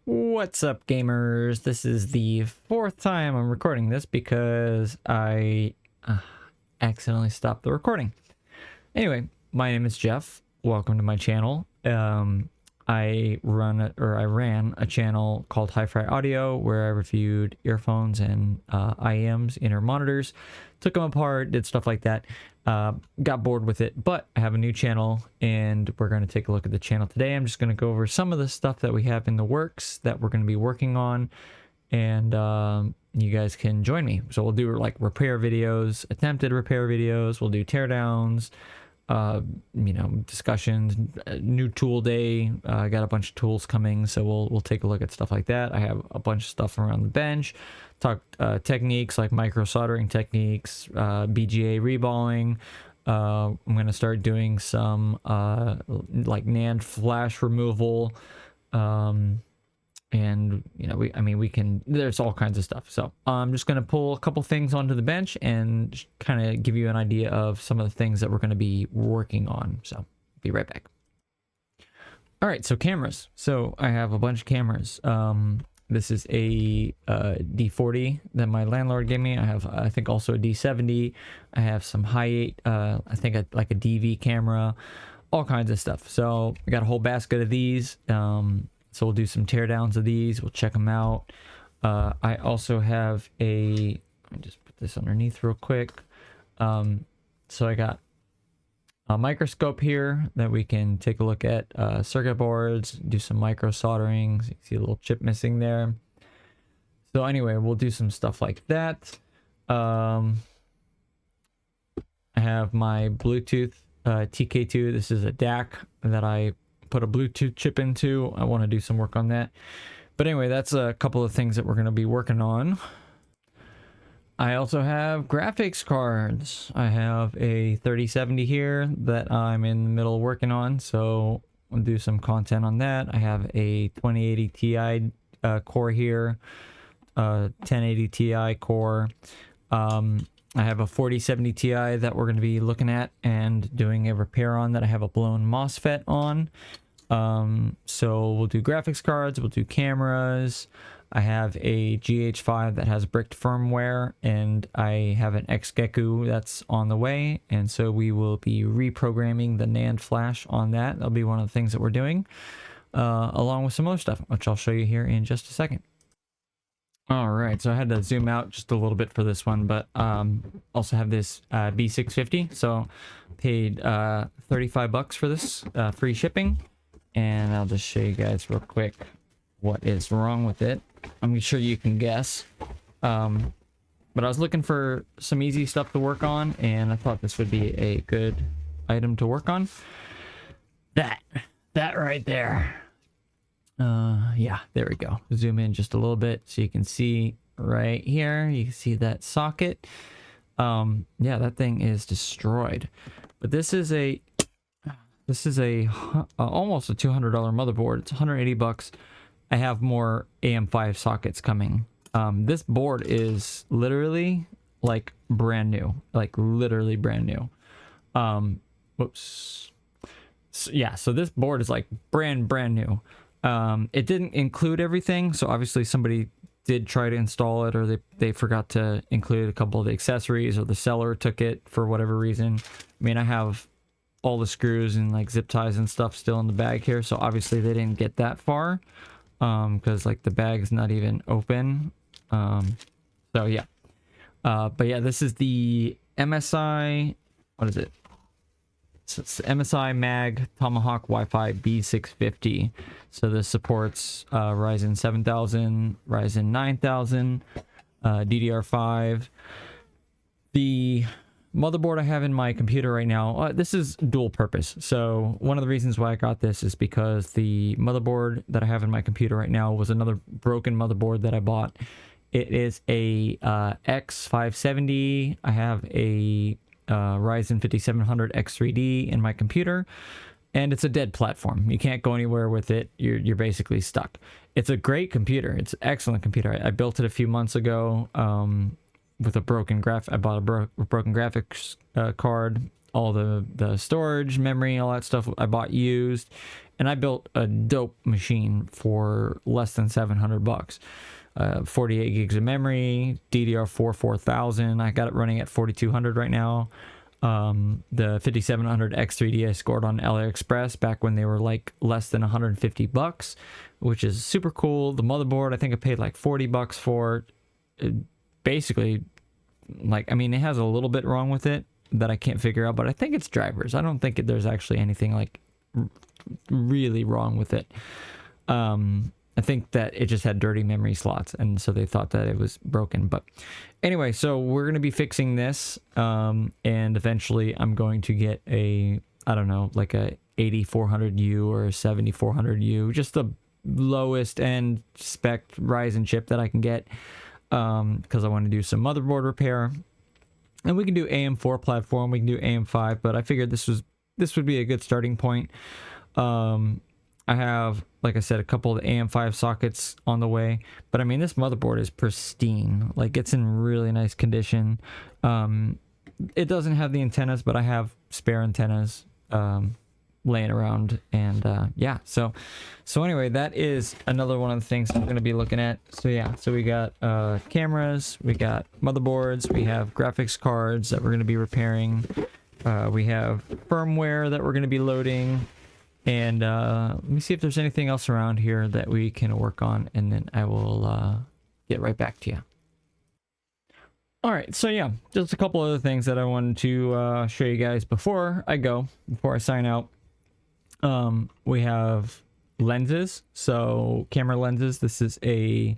What's up, gamers? This is the fourth time I'm recording this because I accidentally stopped the recording. Anyway, my name is Jeff. Welcome to my channel. I ran a channel called Hi-fri Audio where I reviewed earphones and IEMs, inner monitors, took them apart, did stuff like that. Got bored with it, but I have a new channel and we're going to take a look at the channel today. I'm just going to go over some of the stuff that we have in the works that we're going to be working on, and you guys can join me. So we'll do like repair videos, attempted repair videos, we'll do teardowns, discussions, new tool day. I got a bunch of tools coming, so we'll take a look at stuff like that. I have a bunch of stuff around the bench, talk techniques like micro soldering techniques, BGA reballing. I'm going to start doing some like NAND flash removal, and we can, there's all kinds of stuff. So I'm just going to pull a couple things onto the bench and kind of give you an idea of some of the things that we're going to be working on. So be right back. All right, so cameras. So I have a bunch of cameras. This is a D40 that my landlord gave me. I have, I think, also a D70. I have some Hi-8, I think like a DV camera, all kinds of stuff. So I got a whole basket of these. So we'll do some teardowns of these. We'll check them out. I also have let me just put this underneath real quick. So I got a microscope here that we can take a look at circuit boards, do some micro soldering. So you see a little chip missing there. So anyway, we'll do some stuff like that. I have my Bluetooth TK2. This is a DAC that I put a Bluetooth chip into. I want to do some work on that. But anyway, that's a couple of things that we're going to be working on. I also have graphics cards. I have a 3070 here that I'm in the middle of working on, so I'll do some content on that. I have a 2080 Ti core here, 1080 Ti core. I have a 4070 Ti that we're going to be looking at and doing a repair on, that I have a blown MOSFET on. So we'll do graphics cards, we'll do cameras. I have a GH5 that has bricked firmware, and I have an XGeku that's on the way, and so we will be reprogramming the NAND flash on that. That'll be one of the things that we're doing, along with some other stuff, which I'll show you here in just a second. All right, so I had to zoom out just a little bit for this one, but also have this B650. So paid 35 bucks for this, free shipping, and I'll just show you guys real quick what is wrong with it. I'm sure you can guess, but I was looking for some easy stuff to work on, and I thought this would be a good item to work on. That right there. Yeah, there we go. Zoom in just a little bit so you can see right here. You can see that socket. Yeah, that thing is destroyed. But this is a almost a $200 motherboard. It's 180 bucks. I have more AM5 sockets coming. This board is literally like brand new, like literally brand new. Whoops. So, yeah, so this board is like brand new. It didn't include everything, so obviously somebody did try to install it, or they forgot to include a couple of the accessories, or the seller took it for whatever reason. I mean, I have all the screws and like zip ties and stuff still in the bag here, so obviously they didn't get that far, because like the bag's not even open. So yeah, but yeah, this is the MSI, what is it? So it's MSI Mag Tomahawk Wi-Fi B650. So this supports Ryzen 7000, Ryzen 9000, DDR5. The motherboard I have in my computer right now, this is dual purpose. So one of the reasons why I got this is because the motherboard that I have in my computer right now was another broken motherboard that I bought. It is a X570. I have a Ryzen 5700 X3D in my computer, and it's a dead platform. You can't go anywhere with it. You're basically stuck. It's a great computer. It's an excellent computer. I built it a few months ago with a broken I bought a broken graphics card, all the storage, memory, all that stuff I bought used, and I built a dope machine for less than $700. 48 gigs of memory, DDR4 4000. I got it running at 4200 right now. The 5700 X3D I scored on AliExpress back when they were like less than $150, which is super cool. The motherboard, I think I paid like $40 for. Basically, like, I mean, it has a little bit wrong with it that I can't figure out, but I think it's drivers. I don't think there's actually anything like really wrong with it. I think that it just had dirty memory slots, and so they thought that it was broken. But anyway, so we're going to be fixing this, and eventually I'm going to get a, I don't know, like a 8400U or a 7400U, just the lowest end spec Ryzen chip that I can get, because I want to do some motherboard repair. And we can do AM4 platform, we can do AM5, but I figured this would be a good starting point. I have, like I said, a couple of the AM5 sockets on the way, but I mean, this motherboard is pristine. Like, it's in really nice condition. It doesn't have the antennas, but I have spare antennas laying around, and yeah, so anyway, that is another one of the things I'm going to be looking at. So yeah, so we got cameras, we got motherboards, we have graphics cards that we're going to be repairing, we have firmware that we're going to be loading. And let me see if there's anything else around here that we can work on, and then I will get right back to you. All right, so yeah, just a couple other things that I wanted to show you guys before I sign out. We have lenses, so camera lenses. This is a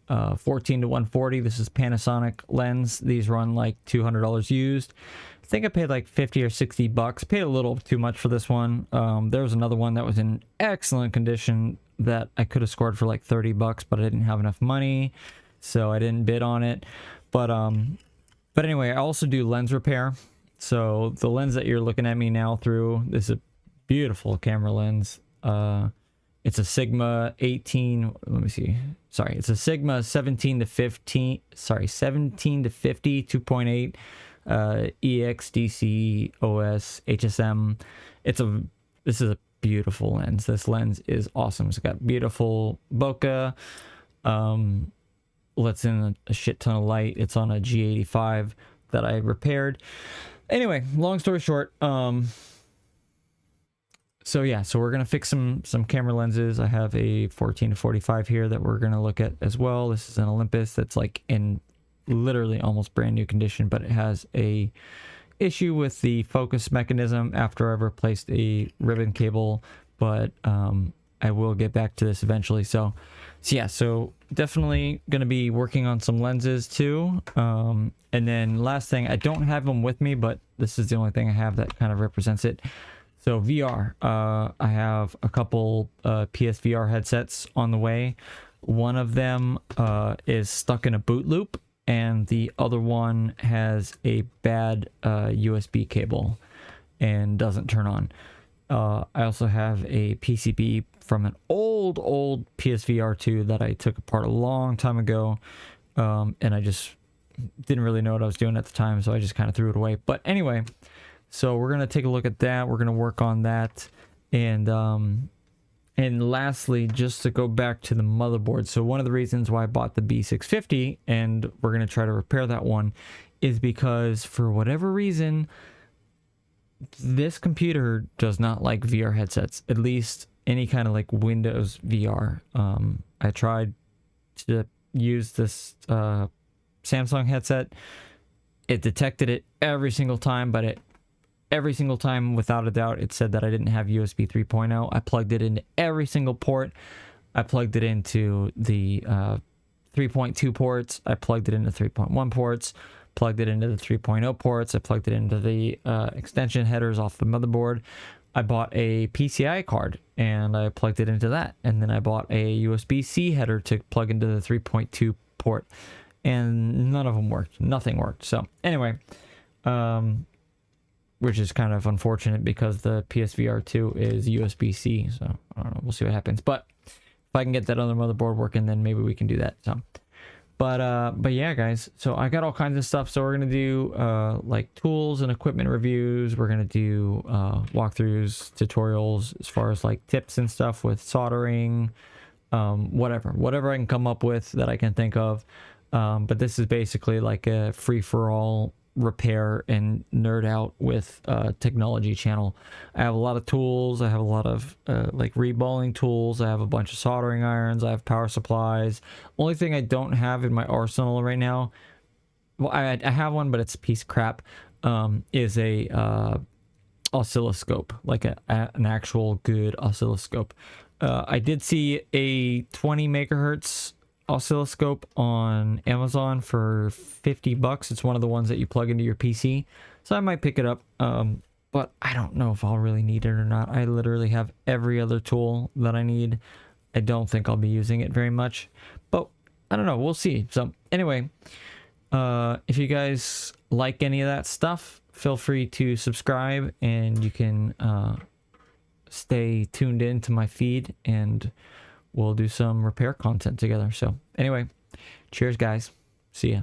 14 to 140. This is Panasonic lens. These run like $200 used. I think I paid like 50 or 60 bucks. Paid a little too much for this one. There was another one that was in excellent condition that I could have scored for like 30 bucks, but I didn't have enough money, so I didn't bid on it. But anyway, I also do lens repair. So the lens that you're looking at me now through, this is a beautiful camera lens. It's a Sigma 18, let me see. Sorry, it's a Sigma 17 to 50 2.8 EXDC OS HSM. This is a beautiful lens. This lens is awesome. It's got beautiful bokeh, lets in a shit ton of light. It's on a G85 that I repaired. Anyway, long story short, so yeah, so we're gonna fix some camera lenses. I have a 14 to 45 here that we're gonna look at as well. This is an Olympus that's like in literally almost brand new condition, but it has a issue with the focus mechanism after I've replaced a ribbon cable, but I will get back to this eventually. So yeah, so definitely gonna be working on some lenses too. And then last thing, I don't have them with me, but this is the only thing I have that kind of represents it. So VR, I have a couple PSVR headsets on the way. One of them is stuck in a boot loop, and the other one has a bad USB cable and doesn't turn on. I also have a PCB from an old PSVR 2 that I took apart a long time ago, and I just didn't really know what I was doing at the time, so I just kind of threw it away. But anyway, so we're gonna take a look at that. We're gonna work on that, and lastly, just to go back to the motherboard. So one of the reasons why I bought the B650, and we're gonna try to repair that one, is because for whatever reason, this computer does not like VR headsets. At least any kind of like Windows VR. I tried to use this Samsung headset. It detected it every single time, but every single time, without a doubt, it said that I didn't have USB 3.0. I plugged it into every single port. I plugged it into the 3.2 ports. I plugged it into 3.1 ports. Plugged it into the 3.0 ports. I plugged it into the extension headers off the motherboard. I bought a PCI card and I plugged it into that. And then I bought a USB-C header to plug into the 3.2 port. And none of them worked. Nothing worked. So anyway, which is kind of unfortunate because the PSVR 2 is USB-C. So I don't know. We'll see what happens. But if I can get that other motherboard working, then maybe we can do that. So But yeah, guys, so I got all kinds of stuff. So we're gonna do like tools and equipment reviews. We're gonna do walkthroughs, tutorials as far as like tips and stuff with soldering, whatever I can come up with that I can think of. But this is basically like a free-for-all repair and nerd out with technology channel. I have a lot of tools. I have a lot of like reballing tools. I have a bunch of soldering irons. I have power supplies. Only thing I don't have in my arsenal right now, well, I have one, but it's a piece of crap, is a oscilloscope, like an actual good oscilloscope. I did see a 20 megahertz oscilloscope on Amazon for $50. It's one of the ones that you plug into your PC, so I might pick it up. But I don't know if I'll really need it or not. I literally have every other tool that I need. I don't think I'll be using it very much, but I don't know. We'll see. So anyway, if you guys like any of that stuff, feel free to subscribe, and you can stay tuned in to my feed, and we'll do some repair content together. So anyway, cheers guys. See ya.